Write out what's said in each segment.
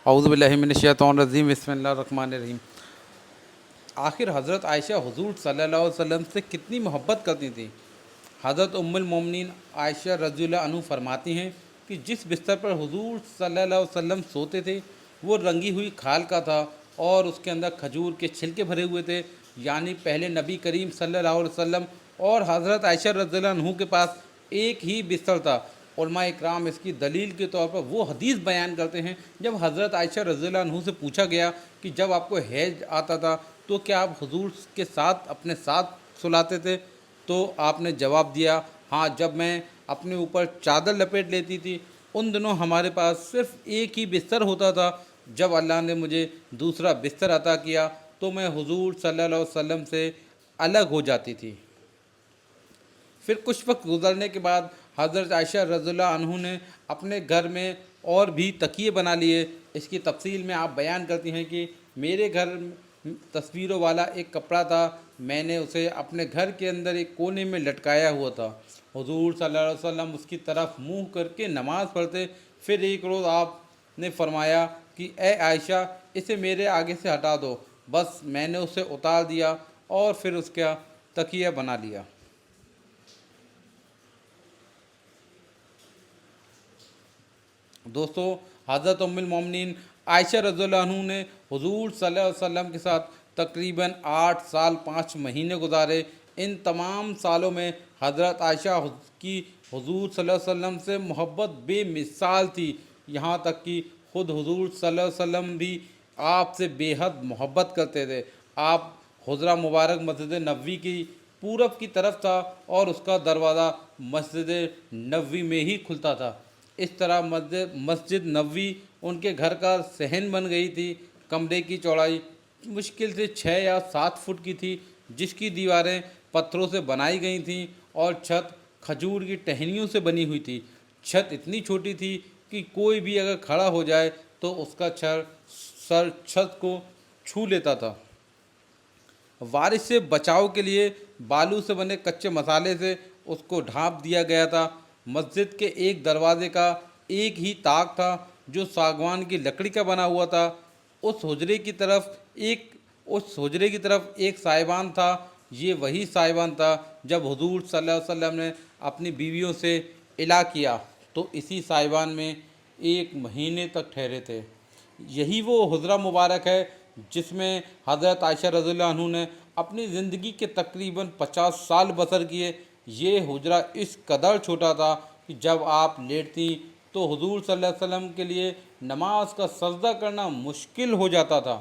اعوذ باللہ من الشیطان الرجیم، بسم اللہ الرحمن الرحیم۔ آخر حضرت عائشہ حضور صلی اللہ علیہ وسلم سے کتنی محبت کرتی تھیں۔ حضرت ام المومنین عائشہ رضی اللہ عنہ فرماتی ہیں کہ جس بستر پر حضور صلی اللہ علیہ وسلم سوتے تھے وہ رنگی ہوئی کھال کا تھا اور اس کے اندر کھجور کے چھلکے بھرے ہوئے تھے، یعنی پہلے نبی کریم صلی اللہ علیہ وسلم اور حضرت عائشہ رضی اللہ عنہ کے پاس ایک ہی بستر تھا۔ علماء اکرام اس کی دلیل کے طور پر وہ حدیث بیان کرتے ہیں، جب حضرت عائشہ رضی اللہ عنہ سے پوچھا گیا کہ جب آپ کو حیض آتا تھا تو کیا آپ حضور کے ساتھ اپنے ساتھ سلاتے تھے؟ تو آپ نے جواب دیا، ہاں، جب میں اپنے اوپر چادر لپیٹ لیتی تھی ان دنوں ہمارے پاس صرف ایک ہی بستر ہوتا تھا۔ جب اللہ نے مجھے دوسرا بستر عطا کیا تو میں حضور صلی اللہ علیہ وسلم سے الگ ہو جاتی تھی۔ پھر کچھ وقت گزرنے کے بعد حضرت عائشہ رضی اللہ عنہ نے اپنے گھر میں اور بھی تکیے بنا لیے۔ اس کی تفصیل میں آپ بیان کرتی ہیں کہ میرے گھر تصویروں والا ایک کپڑا تھا، میں نے اسے اپنے گھر کے اندر ایک کونے میں لٹکایا ہوا تھا۔ حضور صلی اللہ علیہ وسلم اس کی طرف منہ کر کے نماز پڑھتے۔ پھر ایک روز آپ نے فرمایا کہ اے عائشہ، اسے میرے آگے سے ہٹا دو۔ بس میں نے اسے اتار دیا اور پھر اس کا تکیہ بنا لیا۔ دوستو، حضرت ام المومنین عائشہ رضی اللہ عنہ نے حضور صلی اللہ علیہ وسلم کے ساتھ تقریباً 8 سال 5 مہینے گزارے۔ ان تمام سالوں میں حضرت عائشہ کی حضور صلی اللہ علیہ وسلم سے محبت بے مثال تھی، یہاں تک کہ خود حضور صلی اللہ علیہ وسلم بھی آپ سے بے حد محبت کرتے تھے۔ آپ حجرہ مبارک مسجد نبوی کی پورب کی طرف تھا اور اس کا دروازہ مسجد نبوی میں ہی کھلتا تھا۔ اس طرح مسجد نبوی ان کے گھر کا صحن بن گئی تھی۔ کمرے کی چوڑائی مشکل سے 6 یا 7 فٹ کی تھی، جس کی دیواریں پتھروں سے بنائی گئی تھیں اور چھت کھجور کی ٹہنیوں سے بنی ہوئی تھی۔ چھت اتنی چھوٹی تھی کہ کوئی بھی اگر کھڑا ہو جائے تو اس کا سر چھت کو چھو لیتا تھا۔ بارش سے بچاؤ کے لیے بالو سے بنے کچے مسالے سے اس کو ڈھانپ دیا گیا تھا۔ مسجد کے ایک دروازے کا ایک ہی طاق تھا جو ساگوان کی لکڑی کا بنا ہوا تھا۔ اس حجرے کی طرف ایک سائبان تھا۔ یہ وہی سائبان تھا جب حضور صلی اللہ علیہ وسلم نے اپنی بیویوں سے الا کیا تو اسی سائبان میں 1 مہینے تک ٹھہرے تھے۔ یہی وہ حجرہ مبارک ہے جس میں حضرت عائشہ رضی اللہ عنہ نے اپنی زندگی کے تقریباً 50 سال بسر کیے۔ یہ حجرہ اس قدر چھوٹا تھا کہ جب آپ لیٹتی تو حضور صلی اللہ علیہ وسلم کے لیے نماز کا سجدہ کرنا مشکل ہو جاتا تھا،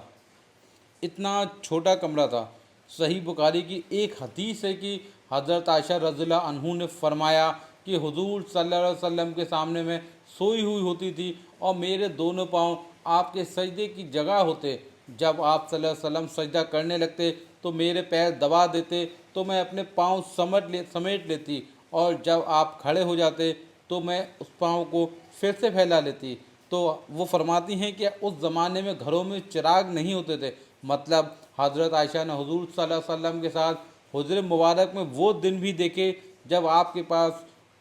اتنا چھوٹا کمرہ تھا۔ صحیح بخاری کی ایک حدیث ہے کہ حضرت عائشہ رضی اللہ عنہ نے فرمایا کہ حضور صلی اللہ علیہ وسلم کے سامنے میں سوئی ہوئی ہوتی تھی اور میرے دونوں پاؤں آپ کے سجدے کی جگہ ہوتے۔ جب آپ صلی اللہ علیہ وسلم سجدہ کرنے لگتے تو میرے پیر دبا دیتے تو میں اپنے پاؤں سمیٹ لیتی، اور جب آپ کھڑے ہو جاتے تو میں اس پاؤں کو پھر سے پھیلا لیتی۔ تو وہ فرماتی ہیں کہ اس زمانے میں گھروں میں چراغ نہیں ہوتے تھے، مطلب حضرت عائشہ نے حضور صلی اللہ علیہ وسلم کے ساتھ حجر مبارک میں وہ دن بھی دیکھے جب آپ کے پاس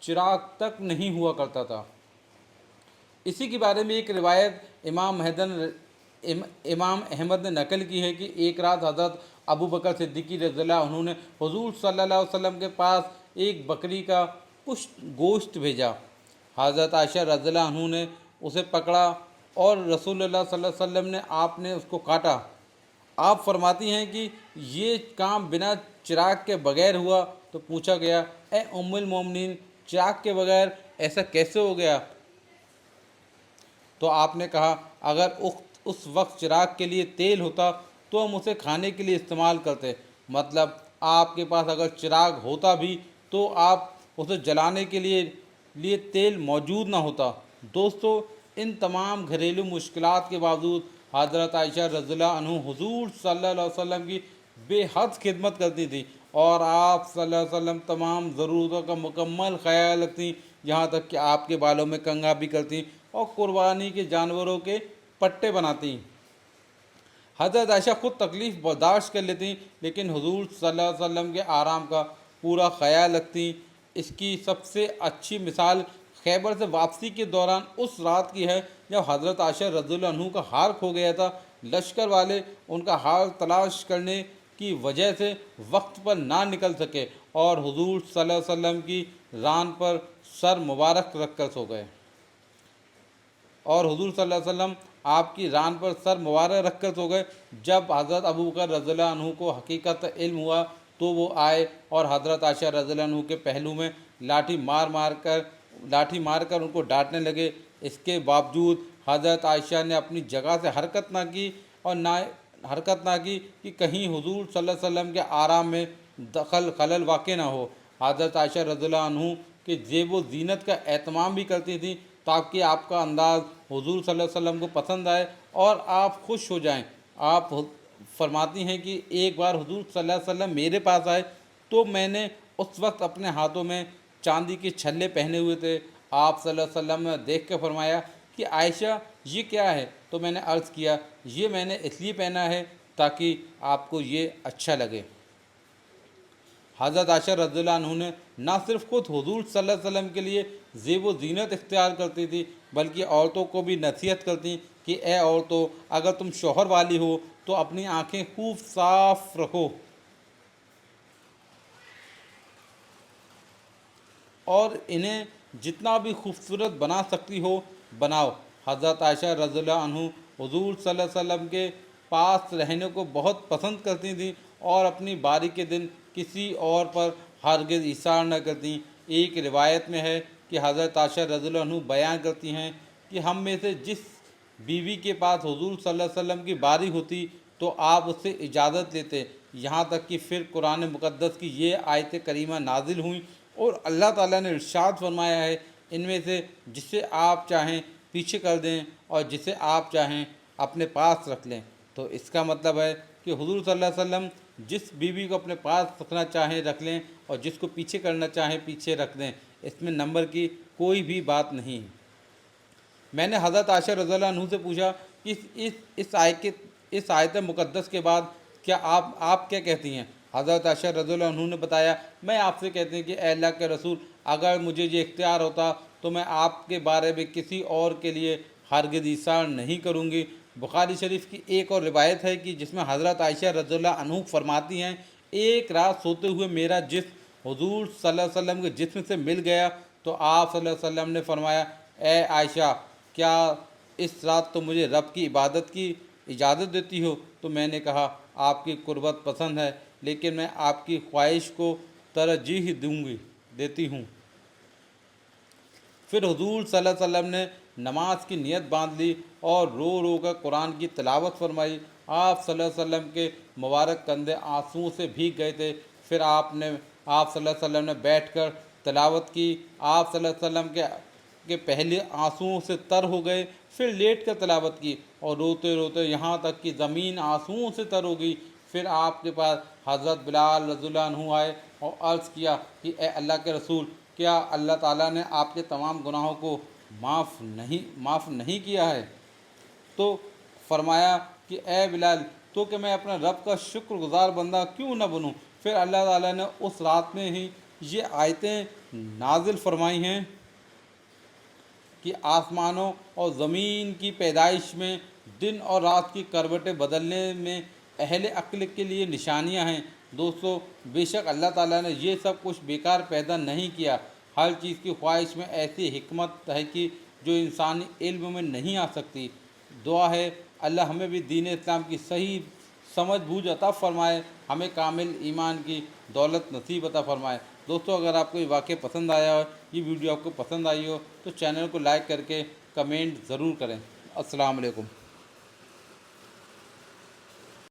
چراغ تک نہیں ہوا کرتا تھا۔ اسی کے بارے میں ایک روایت امام احمد نے نقل کی ہے کہ ایک رات حضرت ابو بکر صدیق رضی اللہ عنہ نے حضور صلی اللہ علیہ وسلم کے پاس ایک بکری کا کچھ گوشت بھیجا۔ حضرت عائشہ رضی اللہ عنہ نے اسے پکڑا اور رسول اللہ صلی اللہ علیہ وسلم نے اس کو کاٹا۔ آپ فرماتی ہیں کہ یہ کام بنا چراغ کے بغیر ہوا تو پوچھا گیا، اے ام المومنین، چراغ کے بغیر ایسا کیسے ہو گیا؟ تو آپ نے کہا، اگر اس وقت چراغ کے لیے تیل ہوتا تو ہم اسے کھانے کے لیے استعمال کرتے، مطلب آپ کے پاس اگر چراغ ہوتا بھی تو آپ اسے جلانے کے لیے تیل موجود نہ ہوتا۔ دوستو، ان تمام گھریلو مشکلات کے باوجود حضرت عائشہ رضی اللہ عنہ حضور صلی اللہ علیہ وسلم کی بے حد خدمت کرتی تھی اور آپ صلی اللہ علیہ وسلم تمام ضرورتوں کا مکمل خیال رکھتی، یہاں تک کہ آپ کے بالوں میں کنگھا بھی کرتی اور قربانی کے جانوروں کے پٹے بناتی۔ حضرت عائشہ خود تکلیف برداشت کر لیتی لیکن حضور صلی اللہ علیہ وسلم کے آرام کا پورا خیال رکھتی۔ اس کی سب سے اچھی مثال خیبر سے واپسی کے دوران اس رات کی ہے جب حضرت عائشہ رضی اللہ عنہ کا ہار کھو گیا تھا، لشکر والے ان کا ہار تلاش کرنے کی وجہ سے وقت پر نہ نکل سکے اور حضور صلی اللہ علیہ وسلم کی ران پر سر مبارک رکھ کر سو گئے اور حضور صلی اللہ علیہ وسلم آپ کی ران پر سر مبارک رکھ کر سو گئے۔ جب حضرت ابو بکر رضی اللہ عنہ کو حقیقت علم ہوا تو وہ آئے اور حضرت عائشہ رضی اللہ عنہ کے پہلو میں لاٹھی مار کر ان کو ڈانٹنے لگے۔ اس کے باوجود حضرت عائشہ نے اپنی جگہ سے حرکت نہ کی کہ کہیں حضور صلی اللہ علیہ وسلم کے آرام میں خلل واقع نہ ہو۔ حضرت عائشہ رضی اللہ عنہ کے زیب و زینت کا اہتمام بھی کرتی تھیں تاکہ آپ کا انداز حضور صلی اللہ علیہ وسلم کو پسند آئے اور آپ خوش ہو جائیں۔ آپ فرماتی ہیں کہ ایک بار حضور صلی اللہ علیہ وسلم میرے پاس آئے تو میں نے اس وقت اپنے ہاتھوں میں چاندی کے چھلے پہنے ہوئے تھے۔ آپ صلی اللہ علیہ وسلم نے دیکھ کے فرمایا کہ عائشہ یہ کیا ہے؟ تو میں نے عرض کیا یہ میں نے اس لیے پہنا ہے تاکہ آپ کو یہ اچھا لگے۔ حضرت عائشہ رضی اللہ عنہ نے نہ صرف خود حضور صلی اللہ علیہ وسلم کے لیے زیب و زینت اختیار کرتی تھی بلکہ عورتوں کو بھی نصیحت کرتی کہ اے عورتوں، اگر تم شوہر والی ہو تو اپنی آنکھیں خوب صاف رکھو اور انہیں جتنا بھی خوبصورت بنا سکتی ہو بناؤ۔ حضرت عائشہ رضی اللہ عنہ حضور صلی اللہ علیہ وسلم کے پاس رہنے کو بہت پسند کرتی تھیں اور اپنی باری کے دن کسی اور پر ہرگز ایثار نہ کرتیں۔ ایک روایت میں ہے کہ حضرت عائشہ رضی اللہ عنہ بیان کرتی ہیں کہ ہم میں سے جس بیوی کے پاس حضور صلی اللہ علیہ وسلم کی باری ہوتی تو آپ اس سے اجازت لیتے، یہاں تک کہ پھر قرآن مقدس کی یہ آیت کریمہ نازل ہوئیں اور اللہ تعالیٰ نے ارشاد فرمایا ہے ان میں سے جسے آپ چاہیں پیچھے کر دیں اور جسے آپ چاہیں اپنے پاس رکھ لیں۔ تو اس کا مطلب ہے کہ حضور صلی اللہ علیہ وسلم جس بیوی کو اپنے پاس رکھنا چاہیں رکھ لیں اور جس کو پیچھے کرنا چاہیں پیچھے رکھ دیں، اس میں نمبر کی کوئی بھی بات نہیں ہے۔ میں نے حضرت عائشہ رضی اللہ عنہ سے پوچھا کہ اس آیت مقدس کے بعد کیا آپ کیا کہتی ہیں؟ حضرت عائشہ رضی اللہ عنہ نے بتایا میں آپ سے کہتی ہوں کہ اے اللہ کے رسول، اگر مجھے یہ اختیار ہوتا تو میں آپ کے بارے میں کسی اور کے لیے ہرگز ایثار نہیں کروں گی۔ بخاری شریف کی ایک اور روایت ہے کہ جس میں حضرت عائشہ رضی اللہ عنہ فرماتی ہیں ایک رات سوتے ہوئے میرا جسم حضور صلی اللہ علیہ وسلم کے جسم سے مل گیا تو آپ صلی اللہ علیہ وسلم نے فرمایا اے عائشہ، کیا اس رات تو مجھے رب کی عبادت کی اجازت دیتی ہو؟ تو میں نے کہا آپ کی قربت پسند ہے لیکن میں آپ کی خواہش کو ترجیح دیتی ہوں۔ پھر حضور صلی اللہ علیہ وسلم نے نماز کی نیت باندھ لی اور رو رو کر قرآن کی تلاوت فرمائی۔ آپ صلی اللہ علیہ وسلم کے مبارک کندھے آنسوؤں سے بھیگ گئے تھے۔ پھر آپ صلی اللہ علیہ وسلم نے بیٹھ کر تلاوت کی۔ آپ صلی اللہ علیہ وسلم کے پہلے آنسوؤں سے تر ہو گئے، پھر لیٹ کر تلاوت کی اور روتے روتے یہاں تک کہ زمین آنسوؤں سے تر ہو گئی۔ پھر آپ کے پاس حضرت بلال رضی اللہ عنہ آئے اور عرض کیا کہ اے اللہ کے رسول، کیا اللہ تعالیٰ نے آپ کے تمام گناہوں کو معاف نہیں کیا ہے؟ تو فرمایا کہ اے بلال، تو کہ میں اپنے رب کا شکر گزار بندہ کیوں نہ بنوں؟ پھر اللہ تعالیٰ نے اس رات میں ہی یہ آیتیں نازل فرمائی ہیں کہ آسمانوں اور زمین کی پیدائش میں دن اور رات کی کروٹیں بدلنے میں اہل عقل کے لیے نشانیاں ہیں۔ دوستو، بے شک اللہ تعالیٰ نے یہ سب کچھ بیکار پیدا نہیں کیا۔ ہر چیز کی خواہش میں ایسی حکمت ہے کہ جو انسانی علم میں نہیں آ سکتی۔ دعا ہے اللہ ہمیں بھی دین اسلام کی صحیح سمجھ بوجھ عطا فرمائے، ہمیں کامل ایمان کی دولت نصیب عطا فرمائے۔ دوستو، اگر آپ کو یہ واقعہ پسند آیا ہو، یہ ویڈیو آپ کو پسند آئی ہو تو چینل کو لائک کر کے کمنٹ ضرور کریں۔ السلام علیکم۔